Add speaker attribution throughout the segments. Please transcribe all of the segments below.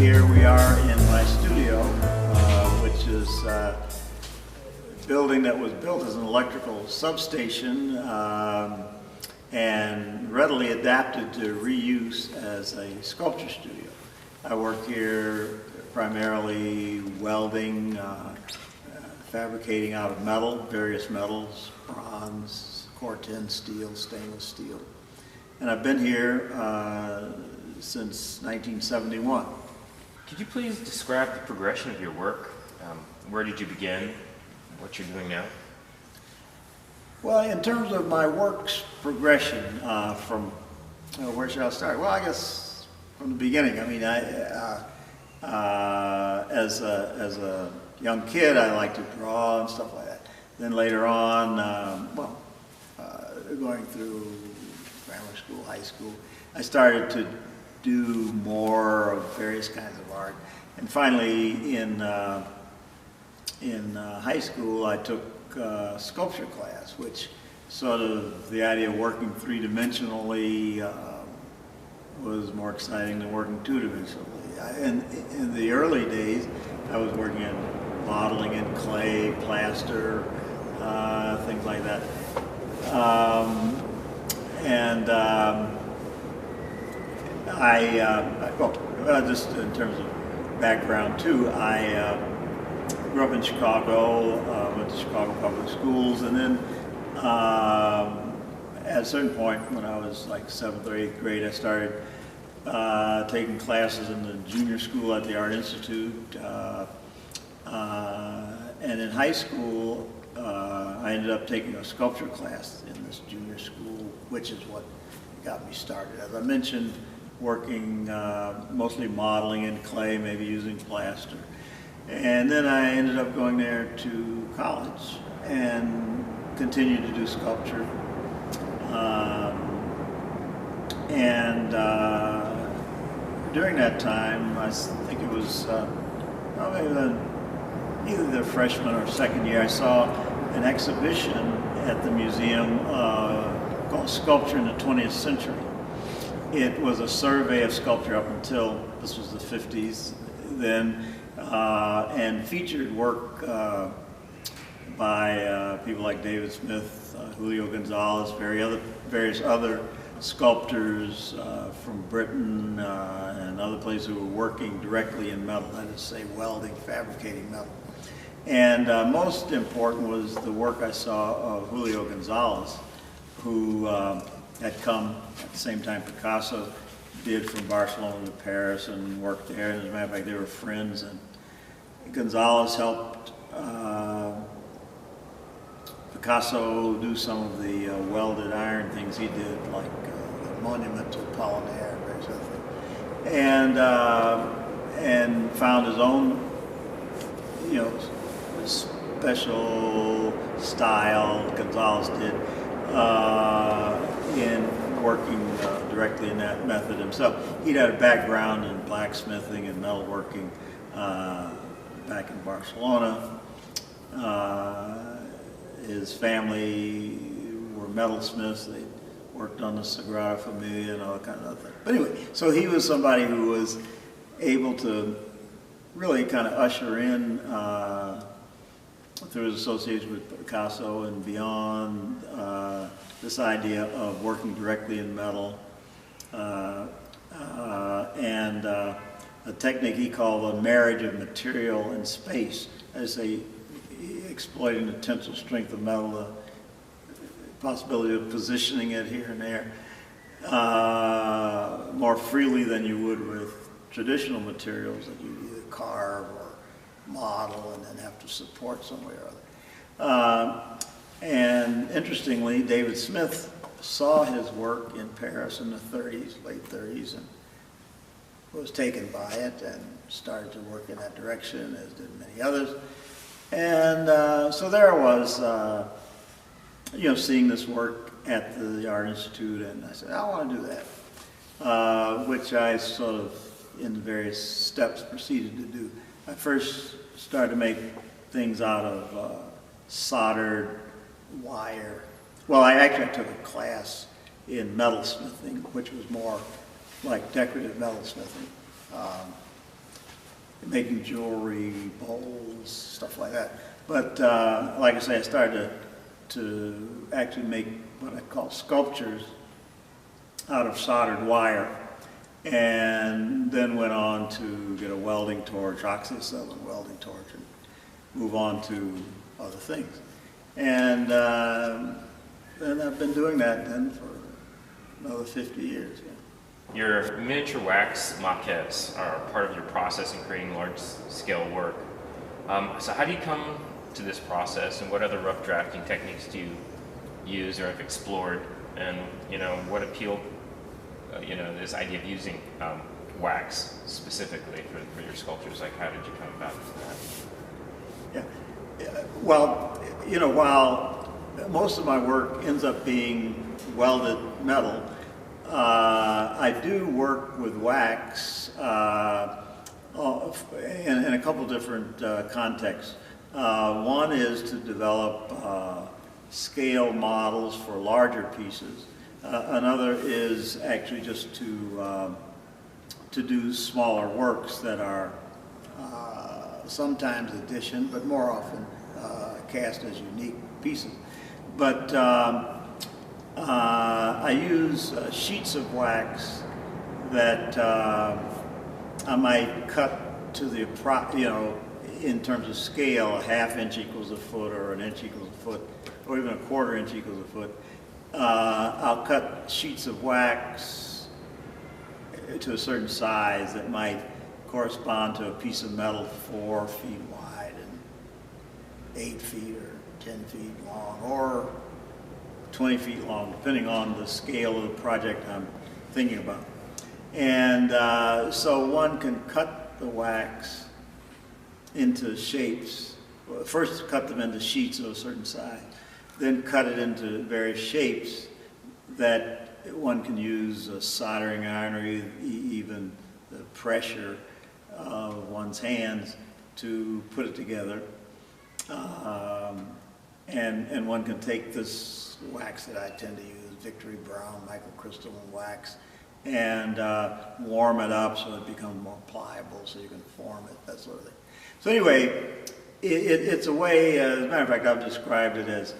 Speaker 1: Here we are in my studio, which is a building that was built as an electrical substation and readily adapted to reuse as a sculpture studio. I work here primarily welding, fabricating out of metal, various metals, bronze, Corten steel, stainless steel. And I've been here since 1971.
Speaker 2: Could you please describe the progression of your work? Where did you begin? What you're doing now?
Speaker 1: Well, in terms of my work's progression from, where should I start? Well, I guess from the beginning. I mean, as a young kid, I liked to draw and stuff like that. Then later on, going through grammar school, high school, I started to do more of various kinds of art. And finally, in high school, I took sculpture class, which sort of the idea of working three-dimensionally was more exciting than working two-dimensionally. In the early days, I was working in modeling in clay, plaster, things like that. Just in terms of background too, I grew up in Chicago, went to Chicago Public Schools, and then at a certain point when I was like 7th or 8th grade, I started taking classes in the junior school at the Art Institute. And in high school, I ended up taking a sculpture class in this junior school, which is what got me started. As I mentioned, working mostly modeling in clay, maybe using plaster. And then I ended up going there to college and continued to do sculpture. During that time, I think it was either the freshman or second year, I saw an exhibition at the museum called Sculpture in the 20th Century. It was a survey of sculpture up until, this was the 50s then, and featured work by people like David Smith, Julio Gonzalez, various other sculptors from Britain and other places who were working directly in metal, that is to say welding, fabricating metal. And most important was the work I saw of Julio Gonzalez, who had come at the same time Picasso did, from Barcelona to Paris, and worked there. And as a matter of fact, they were friends. And Gonzalez helped Picasso do some of the welded iron things he did, like the Monument to Apollinaire and various other things. And found his own, special style, Gonzalez did, in working directly in that method himself. He'd had a background in blacksmithing and metalworking back in Barcelona. His family were metalsmiths. They worked on the Sagrada Familia and all that kind of thing. But anyway, so he was somebody who was able to really kind of usher in through his association with Picasso and beyond this idea of working directly in metal and a technique he called the marriage of material and space. As they exploiting the tensile strength of metal, the possibility of positioning it here and there more freely than you would with traditional materials that you either carve or model and then have to support some way or other. And interestingly, David Smith saw his work in Paris in the 30s, late 30s, and was taken by it and started to work in that direction, as did many others. And so there I was, seeing this work at the Art Institute, and I said, I want to do that, which I sort of, in various steps, proceeded to do. I first started to make things out of soldered wire. Well, I took a class in metalsmithing, which was more like decorative metalsmithing. making jewelry, bowls, stuff like that. But like I say, I started to actually make what I call sculptures out of soldered wire, and then went on to get a welding torch, oxyacetylene welding torch, and move on to other things. And then I've been doing that then for another 50 years. Yeah.
Speaker 2: Your miniature wax maquettes are part of your process in creating large-scale work. So how do you come to this process, and what other rough drafting techniques do you use or have explored? And what appealed, this idea of using wax specifically for your sculptures? Like, how did you come about that?
Speaker 1: Yeah. Well, while most of my work ends up being welded metal, I do work with wax in a couple different contexts. One is to develop scale models for larger pieces. Another is actually just to do smaller works that are sometimes addition, but more often cast as unique pieces. But I use sheets of wax that I might cut to the in terms of scale, a ½ inch equals a foot, or an inch equals a foot, or even a ¼ inch equals a foot. I'll cut sheets of wax to a certain size that might correspond to a piece of metal 4 feet wide and 8 feet or 10 feet long, or 20 feet long, depending on the scale of the project I'm thinking about. And so one can cut the wax into shapes. Well, first cut them into sheets of a certain size, then cut it into various shapes that one can use a soldering iron, or even the pressure of one's hands to put it together. And one can take this wax that I tend to use, Victory Brown microcrystalline wax, and warm it up so it becomes more pliable, so you can form it, that sort of thing. So anyway, it's a way, as a matter of fact, I've described it as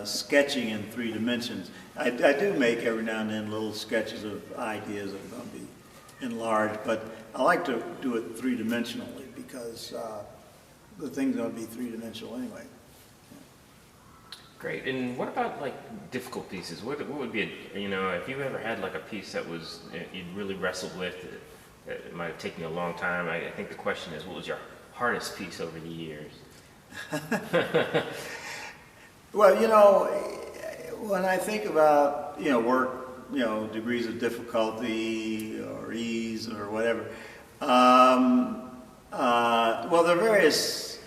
Speaker 1: sketching in 3 dimensions. I do make every now and then little sketches of ideas that are going to be enlarged, but I like to do it 3-dimensionally because the thing's going to be 3-dimensional anyway.
Speaker 2: Great. And what about like difficult pieces? What would be if you ever had like a piece that was you'd really wrestled with, it might have taken you a long time. I think the question is, what was your hardest piece over the years?
Speaker 1: Well, when I think about work, degrees of difficulty or ease or whatever, well, there are various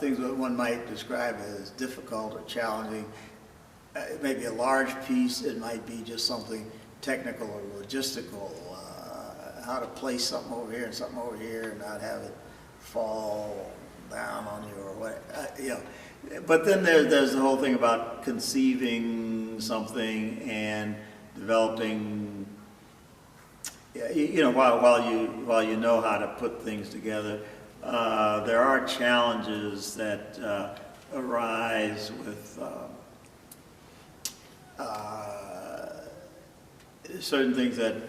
Speaker 1: things that one might describe as difficult or challenging. It may be a large piece, it might be just something technical or logistical, how to place something over here and something over here and not have it fall down on you or what, But then there's the whole thing about conceiving something and developing, while you know how to put things together. There are challenges that arise with certain things that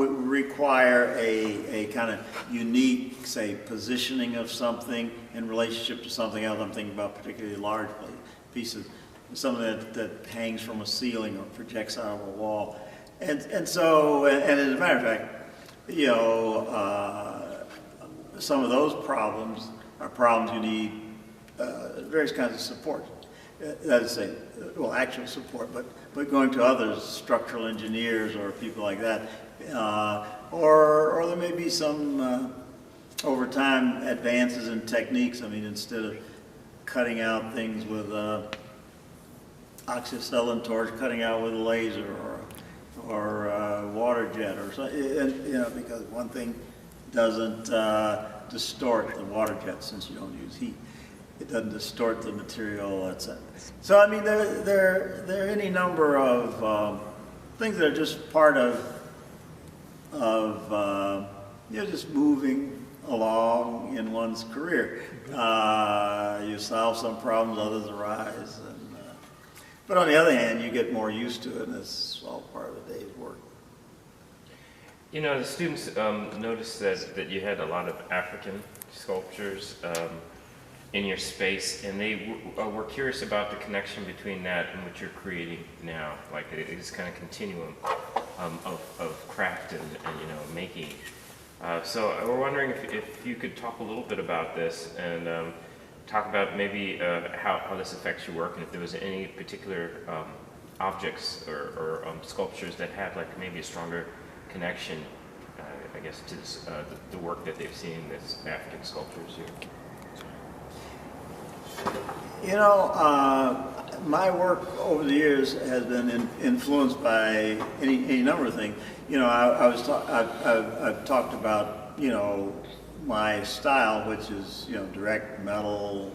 Speaker 1: require a kind of unique, say, positioning of something in relationship to something else. I'm thinking about particularly large pieces, something that hangs from a ceiling or projects out of a wall. And so, as a matter of fact, some of those problems are problems you need various kinds of support. That is, say, well, actual support, but going to others, structural engineers or people like that, or there may be some over time advances in techniques. I mean, instead of cutting out things with oxyacetylene torch, cutting out with a laser or water jet or something, because one thing doesn't distort the water jet since you don't use heat. it doesn't distort the material, etc. So I mean, there are any number of things that are just part of just moving along in one's career. You solve some problems, others arise, and but on the other hand, you get more used to it, and it's all part of a day's work.
Speaker 2: You know, the students noticed that you had a lot of African sculptures in your space, and they were curious about the connection between that and what you're creating now, like this kind of continuum of craft and making. So we're wondering if you could talk a little bit about this and talk about maybe how this affects your work, and if there was any particular objects or sculptures that had like maybe a stronger connection, I guess, to this, the work that they've seen, this African sculptures here.
Speaker 1: You know, my work over the years has been influenced by any number of things. You know, I've talked about, you know, my style, which is, you know, direct metal,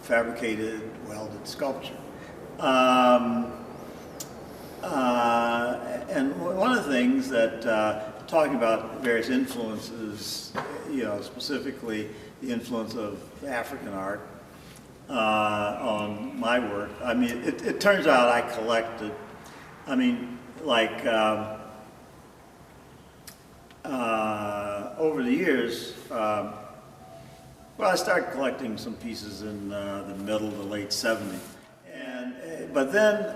Speaker 1: fabricated, welded sculpture. And one of the things that, talking about various influences, you know, specifically the influence of African art on my work, I mean, it turns out I collected, I mean, like, over the years, well, I started collecting some pieces in the middle to late 70s. But then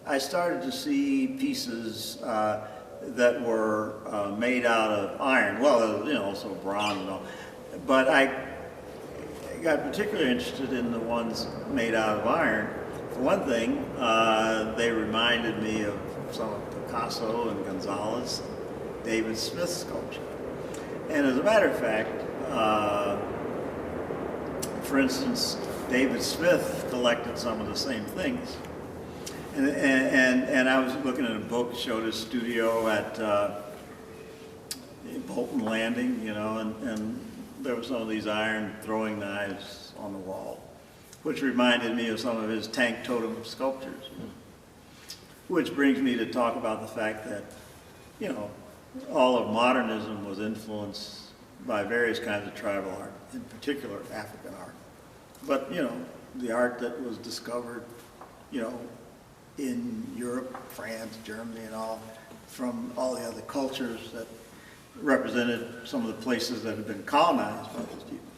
Speaker 1: I started to see pieces that were made out of iron, well, you know, also bronze and all. But I got particularly interested in the ones made out of iron. For one thing, they reminded me of some of Picasso and Gonzalez, David Smith sculpture. And as a matter of fact, for instance, David Smith collected some of the same things. And I was looking at a book, showed his studio at Bolton Landing, you know, and there were some of these iron throwing knives on the wall, which reminded me of some of his tank totem sculptures. Which brings me to talk about the fact that, you know, all of modernism was influenced by various kinds of tribal art, in particular African art. But, you know, the art that was discovered, you know, in Europe, France, Germany, and all, from all the other cultures that represented some of the places that had been colonized by those people.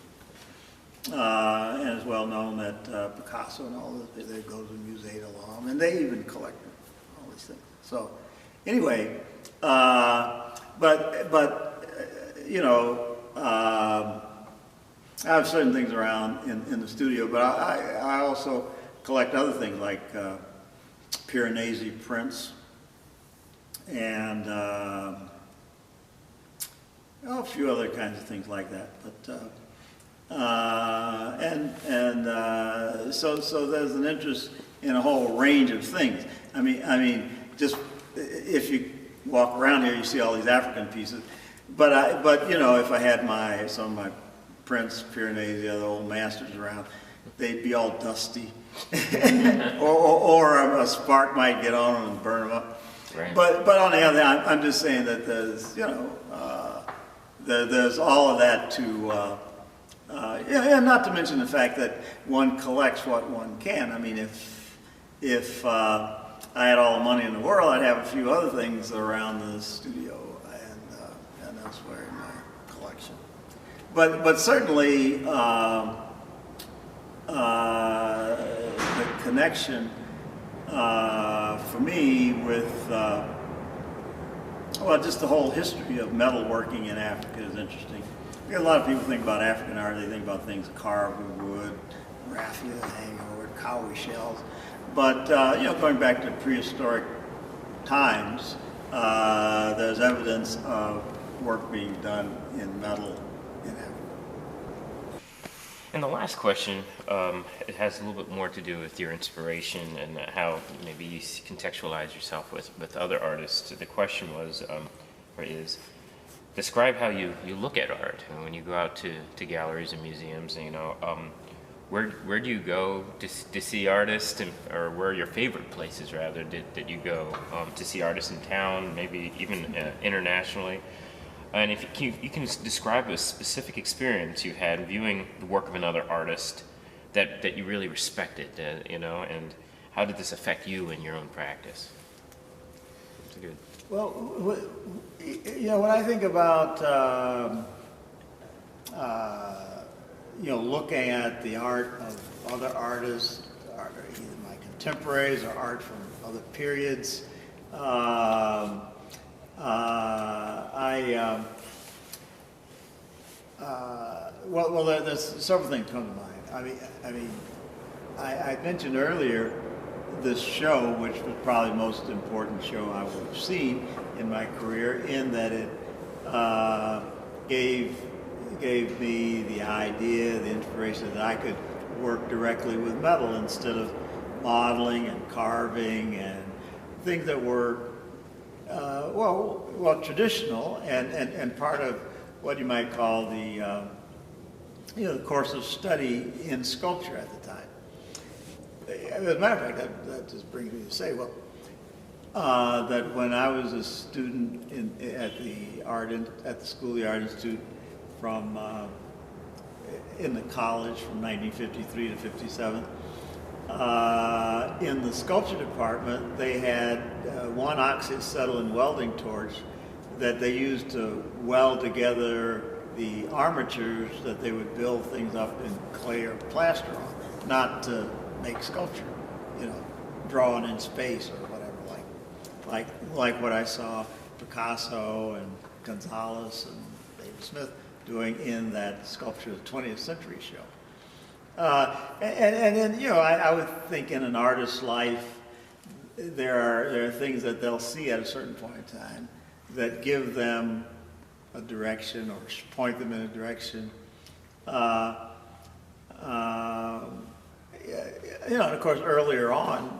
Speaker 1: And it's well known that Picasso and all those, they go to the Musée de l'Homme, and they even collected all these things. So, anyway, you know, I have certain things around in the studio, but I also collect other things like Piranesi prints and a few other kinds of things like that. But so there's an interest in a whole range of things. I mean, just if you walk around here, you see all these African pieces. But you know, if I had some of my prints, Piranesi, other old masters around, they'd be all dusty, or a spark might get on them and burn them up.
Speaker 2: Right.
Speaker 1: But on the other hand, I'm just saying that there's, you know, there's all of that to, and not to mention the fact that one collects what one can. I mean, if I had all the money in the world, I'd have a few other things around the studio and elsewhere in my collection. But certainly, the connection for me with, well, just the whole history of metalworking in Africa is interesting. Because a lot of people think about African art, they think about things carved with wood, raffia, hanging cowrie shells. But, you know, going back to prehistoric times, there's evidence of work being done in metal in Africa.
Speaker 2: And the last question, it has a little bit more to do with your inspiration and how maybe you contextualize yourself with other artists. The question was, or is, describe how you look at art and when you go out to galleries and museums. Where do you go to see artists, or where are your favorite places rather that you go to see artists in town, maybe even internationally? And if you can describe a specific experience you had viewing the work of another artist that you really respected, and how did this affect you in your own practice? It's good.
Speaker 1: Well, when I think about looking at the art of other artists, either my contemporaries or art from other periods, there's several things come to mind. I mentioned earlier this show, which was probably the most important show I would have seen in my career, in that it gave me the idea, the inspiration that I could work directly with metal instead of modeling and carving and things that were traditional and part of what you might call the course of study in sculpture at the time. As a matter of fact, that just brings me to say, that when I was a student at the School of the Art Institute in the college from 1953 to 57, in the sculpture department, they had one oxyacetylene welding torch that they used to weld together the armatures that they would build things up in clay or plaster on, not to make sculpture, drawn in space or whatever, like what I saw Picasso and Gonzalez and David Smith doing in that Sculpture of the 20th Century show. And then, I would think in an artist's life, there are things that they'll see at a certain point in time that give them a direction or point them in a direction. And of course, earlier on,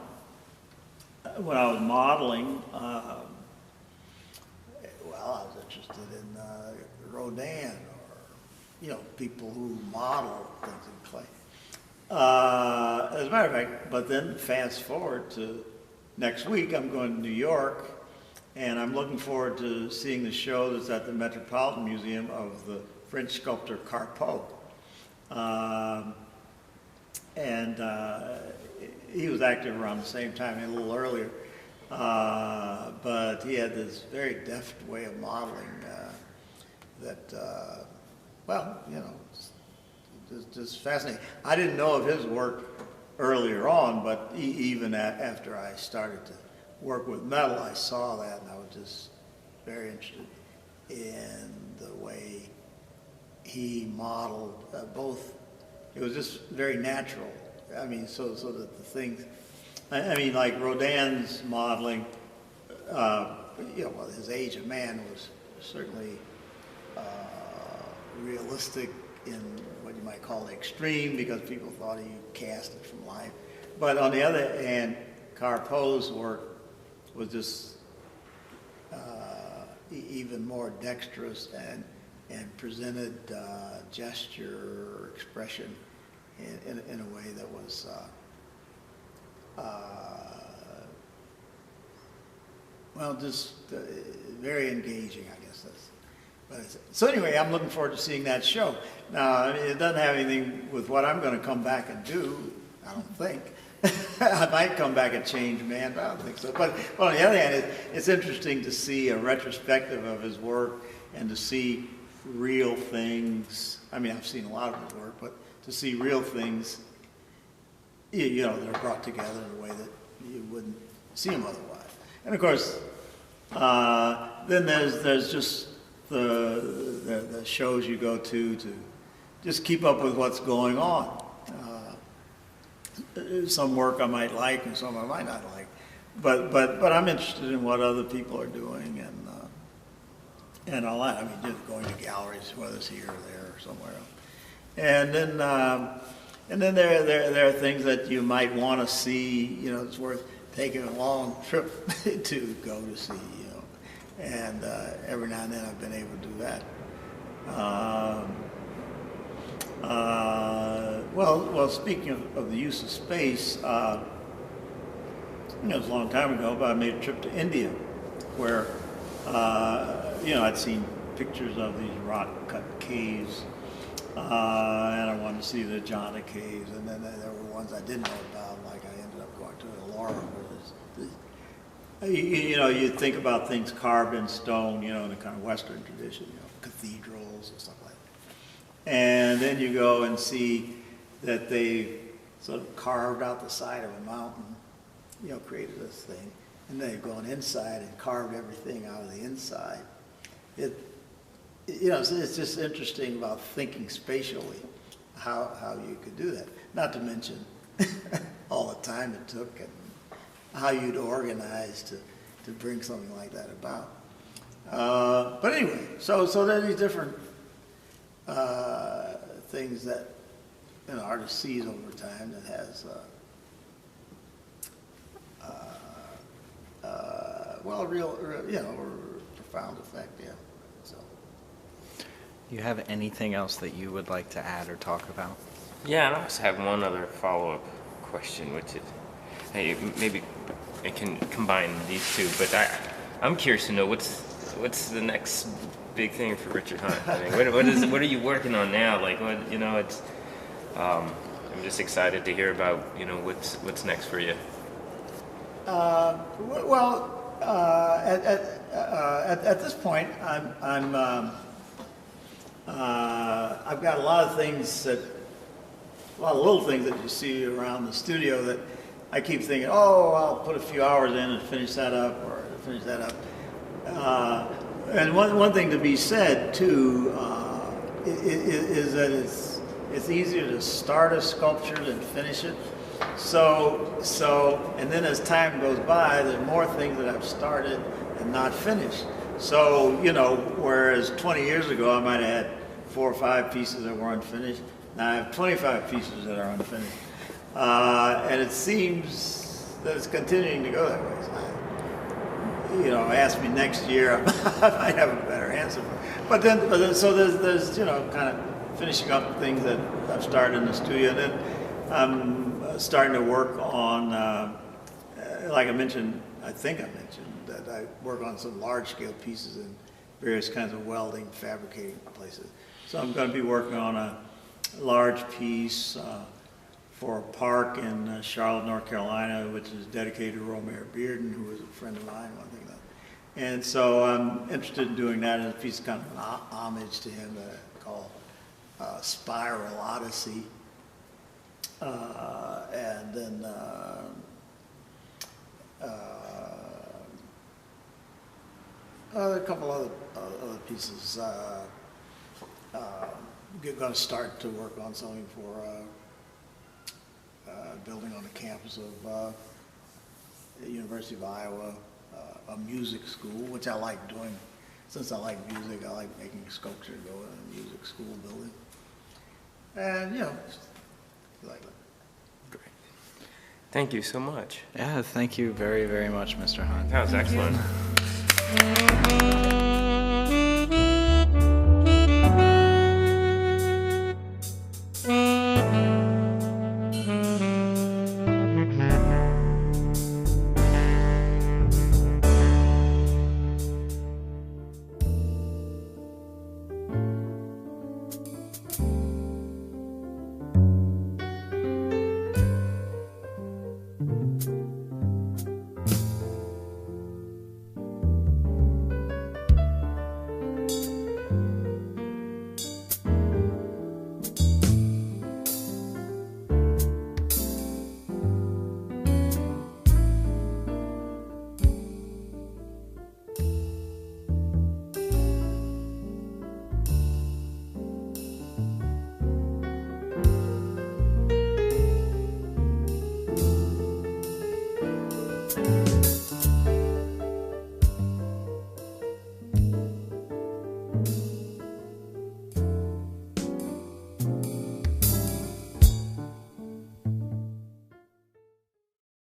Speaker 1: when I was modeling, I was interested in Rodin, or people who model things in clay. As a matter of fact, but then fast forward to next week, I'm going to New York, and I'm looking forward to seeing the show that's at the Metropolitan Museum of the French sculptor Carpeaux. He was active around the same time, a little earlier, but he had this very deft way of modeling just fascinating. I didn't know of his work earlier on, but even after I started to work with metal, I saw that, and I was just very interested in the way he modeled both. It was just very natural. So that the things, like Rodin's modeling, his Age of Man was certainly realistic in what you might call the extreme, because people thought he cast it from life. But on the other hand, Carpeau's work was just even more dexterous and presented gesture, expression in a way that was just very engaging, I guess. So anyway, I'm looking forward to seeing that show. Now, it doesn't have anything with what I'm going to come back and do, I don't think. I might come back a changed man, but I don't think so. But on the other hand, it's interesting to see a retrospective of his work and to see real things. I've seen a lot of his work, but to see real things, that are brought together in a way that you wouldn't see them otherwise. And of course, then there's just the shows you go to just keep up with what's going on. Some work I might like and some I might not like, but I'm interested in what other people are doing and all that. Just going to galleries, whether it's here or there or somewhere else. And then there are things that you might want to see. It's worth taking a long trip to go to see. and every now and then I've been able to do that. Well, speaking of the use of space, it was a long time ago, but I made a trip to India, where I'd seen pictures of these rock-cut caves, and I wanted to see the Jhana caves, and then there were ones I didn't know about, like I ended up going to Ellora, where you think about things carved in stone, in a kind of Western tradition, cathedrals and stuff like that. And then you go and see that they sort of carved out the side of a mountain, created this thing, and they've gone inside and carved everything out of the inside. It's just interesting about thinking spatially, how you could do that. Not to mention all the time it took and how you'd organize to bring something like that about. But anyway, so there are these different things that an artist sees over time that has real profound effect, yeah. So.
Speaker 3: Do you have anything else that you would like to add or talk about?
Speaker 2: Yeah, and I also have one other follow-up question, which is, hey, maybe I can combine these two, but I'm curious to know what's the next big thing for Richard Hunt? I mean, what are you working on now? Like, I'm just excited to hear about, what's next for you.
Speaker 1: At this point, I've got a lot of little things that you see around the studio that I keep thinking, I'll put a few hours in and finish that up, or finish that up. And one thing to be said too is that it's easier to start a sculpture than finish it. So, and then as time goes by, there's more things that I've started and not finished. So, whereas 20 years ago I might have had 4 or 5 pieces that were unfinished, now I have 25 pieces that are unfinished. And it seems that it's continuing to go that way. So ask me next year, I might have a better answer. But then so there's kind of finishing up things that I've started in the studio. And then I'm starting to work on, like I mentioned, I think I mentioned, that I work on some large-scale pieces in various kinds of welding, fabricating places. So I'm going to be working on a large piece for a park in Charlotte, North Carolina, which is dedicated to Romare Bearden, who was a friend of mine, one thing like that. And so I'm interested in doing that, and a piece of kind of an homage to him that I call Spiral Odyssey. And then a couple other pieces. Going to start to work on something for building on the campus of the University of Iowa, a music school, which I like doing. Since I like music, I like making sculpture go in a music school building. And, like that.
Speaker 2: Great. Thank you so much.
Speaker 3: Yeah, thank you very, very much, Mr. Hunt.
Speaker 2: That was excellent.